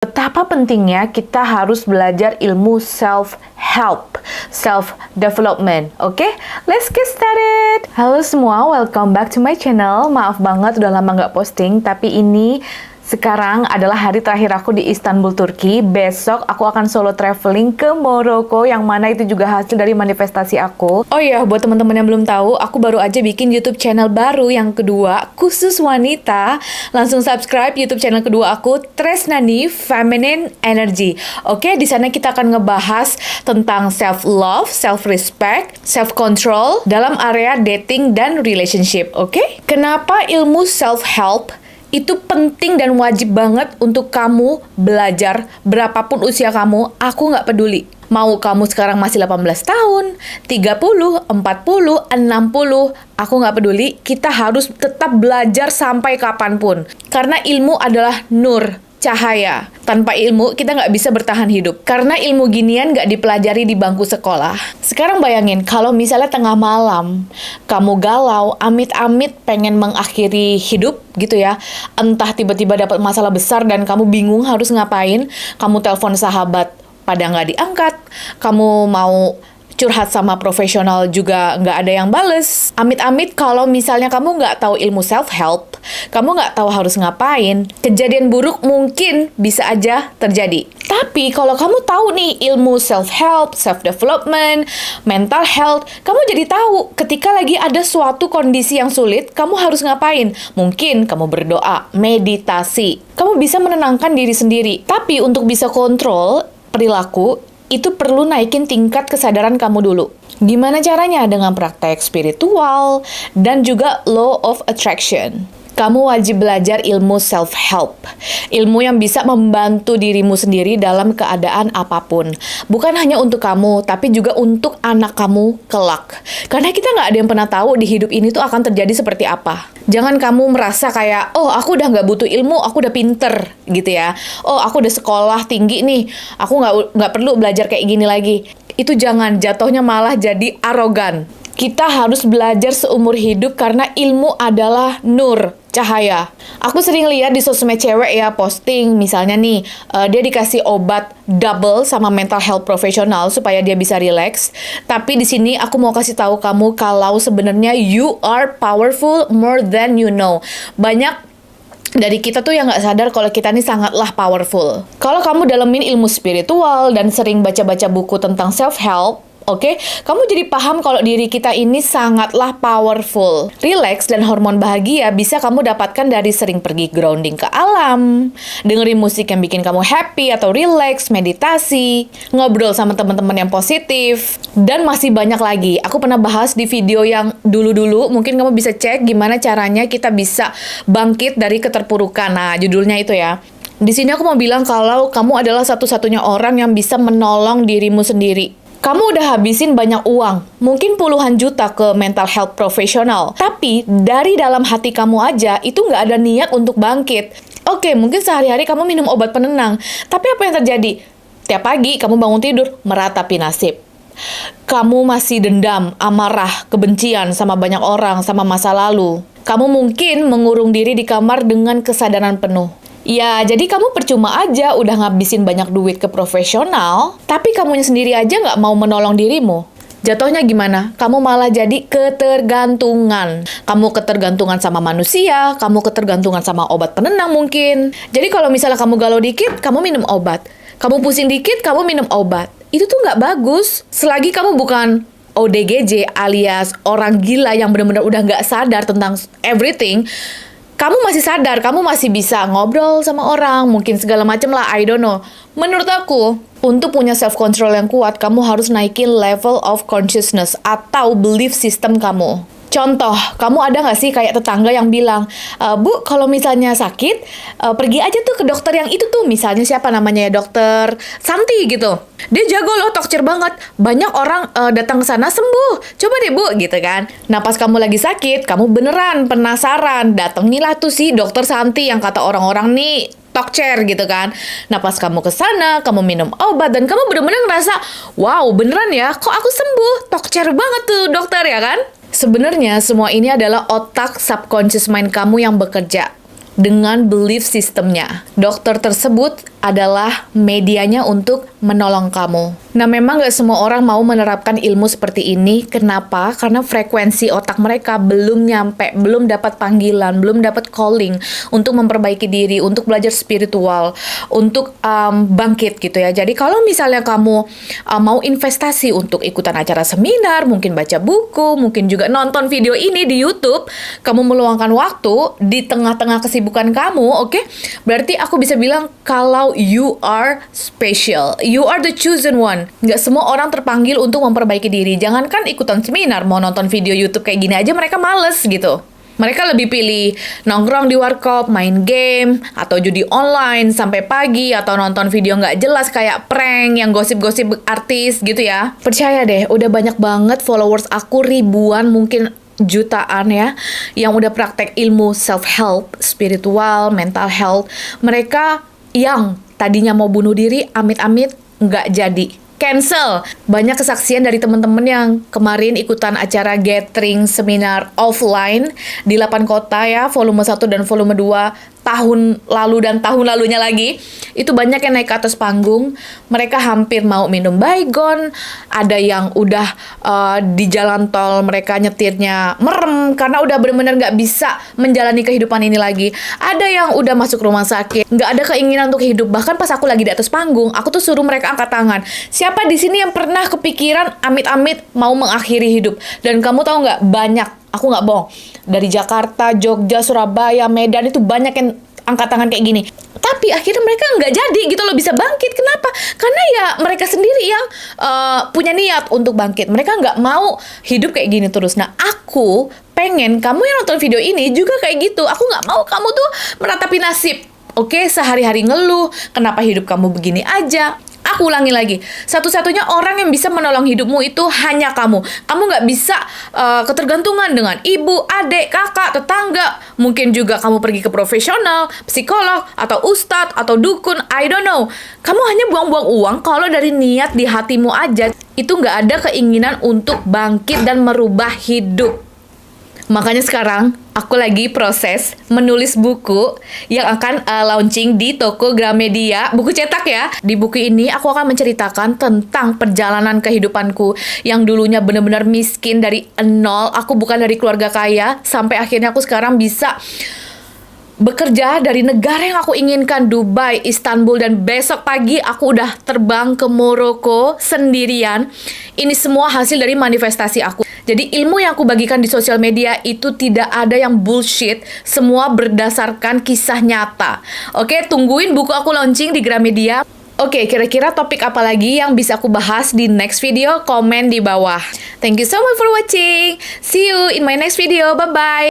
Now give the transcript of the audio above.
Betapa pentingnya kita harus belajar ilmu self-help, self-development. Oke, let's get started. Halo semua, welcome back to my channel. Maaf banget udah lama nggak posting, tapi ini sekarang adalah hari terakhir aku di Istanbul, Turki. Besok aku akan solo traveling ke Maroko, yang mana itu juga hasil dari manifestasi aku. Oh iya, buat teman-teman yang belum tahu, aku baru aja bikin YouTube channel baru yang kedua, khusus wanita. Langsung subscribe YouTube channel kedua aku, Tresnani Feminine Energy. Oke, di sana kita akan ngebahas tentang self-love, self-respect, self-control dalam area dating dan relationship. Oke? Kenapa ilmu self-help itu penting dan wajib banget untuk kamu belajar berapapun usia kamu, aku nggak peduli. Mau kamu sekarang masih 18 tahun, 30, 40, 60, aku nggak peduli. Kita harus tetap belajar sampai kapanpun. Karena ilmu adalah nur, cahaya. Tanpa ilmu, kita nggak bisa bertahan hidup. Karena ilmu ginian nggak dipelajari di bangku sekolah. Sekarang bayangin, kalau misalnya tengah malam, kamu galau, amit-amit pengen mengakhiri hidup, gitu ya. Entah tiba-tiba dapat masalah besar dan kamu bingung harus ngapain, kamu telepon sahabat, pada nggak diangkat, kamu mau curhat sama profesional juga nggak ada yang bales. Amit-amit kalau misalnya kamu nggak tahu ilmu self-help, kamu nggak tahu harus ngapain, kejadian buruk mungkin bisa aja terjadi. Tapi kalau kamu tahu nih ilmu self-help, self-development, mental health, kamu jadi tahu ketika lagi ada suatu kondisi yang sulit, kamu harus ngapain. Mungkin kamu berdoa, meditasi. Kamu bisa menenangkan diri sendiri. Tapi untuk bisa kontrol perilaku, itu perlu naikin tingkat kesadaran kamu dulu. Gimana caranya? Dengan praktek spiritual dan juga law of attraction. Kamu wajib belajar ilmu self-help. Ilmu yang bisa membantu dirimu sendiri dalam keadaan apapun. Bukan hanya untuk kamu, tapi juga untuk anak kamu kelak. Karena kita nggak ada yang pernah tahu di hidup ini tuh akan terjadi seperti apa. Jangan kamu merasa kayak, oh aku udah nggak butuh ilmu, aku udah pinter, gitu ya. Oh aku udah sekolah tinggi nih, aku nggak perlu belajar kayak gini lagi. Itu jangan, jatuhnya malah jadi arogan. Kita harus belajar seumur hidup karena ilmu adalah nur, cahaya. Aku sering lihat di sosmed cewek ya posting, misalnya nih, dia dikasih obat double sama mental health profesional supaya dia bisa relax. Tapi di sini aku mau kasih tahu kamu kalau sebenarnya you are powerful more than you know. Banyak dari kita tuh yang nggak sadar kalau kita ini sangatlah powerful. Kalau kamu dalemin ilmu spiritual dan sering baca-baca buku tentang self-help, oke, kamu jadi paham kalau diri kita ini sangatlah powerful. Relax dan hormon bahagia bisa kamu dapatkan dari sering pergi grounding ke alam, dengerin musik yang bikin kamu happy atau relax, meditasi, ngobrol sama teman-teman yang positif, dan masih banyak lagi. Aku pernah bahas di video yang dulu-dulu, mungkin kamu bisa cek gimana caranya kita bisa bangkit dari keterpurukan. Nah, judulnya itu ya. Di sini aku mau bilang kalau kamu adalah satu-satunya orang yang bisa menolong dirimu sendiri. Kamu udah habisin banyak uang, mungkin puluhan juta ke mental health profesional. Tapi dari dalam hati kamu aja, itu nggak ada niat untuk bangkit. Oke, mungkin sehari-hari kamu minum obat penenang. Tapi apa yang terjadi? Tiap pagi kamu bangun tidur, meratapi nasib. Kamu masih dendam, amarah, kebencian sama banyak orang, sama masa lalu. Kamu mungkin mengurung diri di kamar dengan kesadaran penuh. Ya, jadi kamu percuma aja udah ngabisin banyak duit ke profesional, tapi kamunya sendiri aja nggak mau menolong dirimu. Jatuhnya gimana? Kamu malah jadi ketergantungan. Kamu ketergantungan sama manusia, kamu ketergantungan sama obat penenang mungkin. Jadi kalau misalnya kamu galau dikit, kamu minum obat. Kamu pusing dikit, kamu minum obat. Itu tuh nggak bagus. Selagi kamu bukan ODGJ alias orang gila yang benar-benar udah nggak sadar tentang everything, kamu masih sadar, kamu masih bisa ngobrol sama orang, mungkin segala macam lah, I don't know. Menurut aku, untuk punya self-control yang kuat, kamu harus naikin level of consciousness atau belief system kamu. Contoh, kamu ada nggak sih kayak tetangga yang bilang, Bu, kalau misalnya sakit, pergi aja tuh ke dokter yang itu tuh. Misalnya siapa namanya ya, dokter Santi gitu. Dia jago loh, tokcer banget. Banyak orang datang ke sana sembuh. Coba deh Bu, gitu kan. Nah pas kamu lagi sakit, kamu beneran penasaran. Datangilah tuh si dokter Santi yang kata orang-orang nih tokcer gitu kan. Nah pas kamu ke sana, kamu minum obat dan kamu bener-bener ngerasa, wow beneran ya, kok aku sembuh, tokcer banget tuh dokter ya kan. Sebenarnya semua ini adalah otak subconscious mind kamu yang bekerja. dengan belief sistemnya. Dokter tersebut adalah medianya untuk menolong kamu. Nah, memang nggak semua orang mau menerapkan ilmu seperti ini. Kenapa? Karena frekuensi otak mereka belum nyampe, belum dapat panggilan, belum dapat calling untuk memperbaiki diri, untuk belajar spiritual, untuk bangkit gitu ya. Jadi kalau misalnya kamu mau investasi untuk ikutan acara seminar, mungkin baca buku, mungkin juga nonton video ini di YouTube, kamu meluangkan waktu di tengah-tengah kesibukan kamu, oke? Berarti aku bisa bilang kalau you are special. You are the chosen one. Nggak semua orang terpanggil untuk memperbaiki diri. Jangankan ikutan seminar, mau nonton video YouTube kayak gini aja mereka males gitu. Mereka lebih pilih nongkrong di warkop, main game, atau judi online sampai pagi, atau nonton video nggak jelas kayak prank, yang gosip-gosip artis gitu ya. Percaya deh, udah banyak banget followers aku, ribuan, mungkin jutaan ya, yang udah praktek ilmu self-help, spiritual, mental health. Mereka yang tadinya mau bunuh diri, amit-amit nggak jadi. Cancel. Banyak kesaksian dari teman-teman yang kemarin ikutan acara gathering seminar offline di 8 kota ya, volume 1 dan volume 2 tahun lalu dan tahun lalunya lagi. Itu banyak yang naik ke atas panggung. Mereka hampir mau minum baygon. Ada yang udah di jalan tol mereka nyetirnya merem karena udah benar-benar nggak bisa menjalani kehidupan ini lagi. Ada yang udah masuk rumah sakit, nggak ada keinginan untuk hidup. Bahkan pas aku lagi di atas panggung, aku tuh suruh mereka angkat tangan. Siapa di sini yang pernah kepikiran amit-amit mau mengakhiri hidup? Dan kamu tahu nggak, banyak. Aku nggak bohong. Dari Jakarta, Jogja, Surabaya, Medan itu banyak yang angkat tangan kayak gini. Tapi akhirnya mereka nggak jadi gitu loh bisa bangkit. Kenapa? Karena ya mereka sendiri yang punya niat untuk bangkit. Mereka nggak mau hidup kayak gini terus. Nah, aku pengen kamu yang nonton video ini juga kayak gitu. Aku nggak mau kamu tuh meratapi nasib. Oke, sehari-hari ngeluh, kenapa hidup kamu begini aja? Aku ulangi lagi, satu-satunya orang yang bisa menolong hidupmu itu hanya kamu. Kamu nggak bisa ketergantungan dengan ibu, adik, kakak, tetangga. Mungkin juga kamu pergi ke profesional, psikolog, atau ustadz, atau dukun, I don't know. Kamu hanya buang-buang uang kalau dari niat di hatimu aja. Itu nggak ada keinginan untuk bangkit dan merubah hidup. Makanya sekarang aku lagi proses menulis buku yang akan launching di toko Gramedia, buku cetak ya. Di buku ini aku akan menceritakan tentang perjalanan kehidupanku yang dulunya benar-benar miskin dari nol. Aku bukan dari keluarga kaya, sampai akhirnya aku sekarang bisa bekerja dari negara yang aku inginkan, Dubai, Istanbul, dan besok pagi aku udah terbang ke Maroko sendirian. Ini semua hasil dari manifestasi aku. Jadi ilmu yang aku bagikan di sosial media itu tidak ada yang bullshit, semua berdasarkan kisah nyata. Oke, tungguin buku aku launching di Gramedia. Oke, kira-kira topik apa lagi yang bisa aku bahas di next video? Komen di bawah. Thank you so much for watching. See you in my next video. Bye-bye.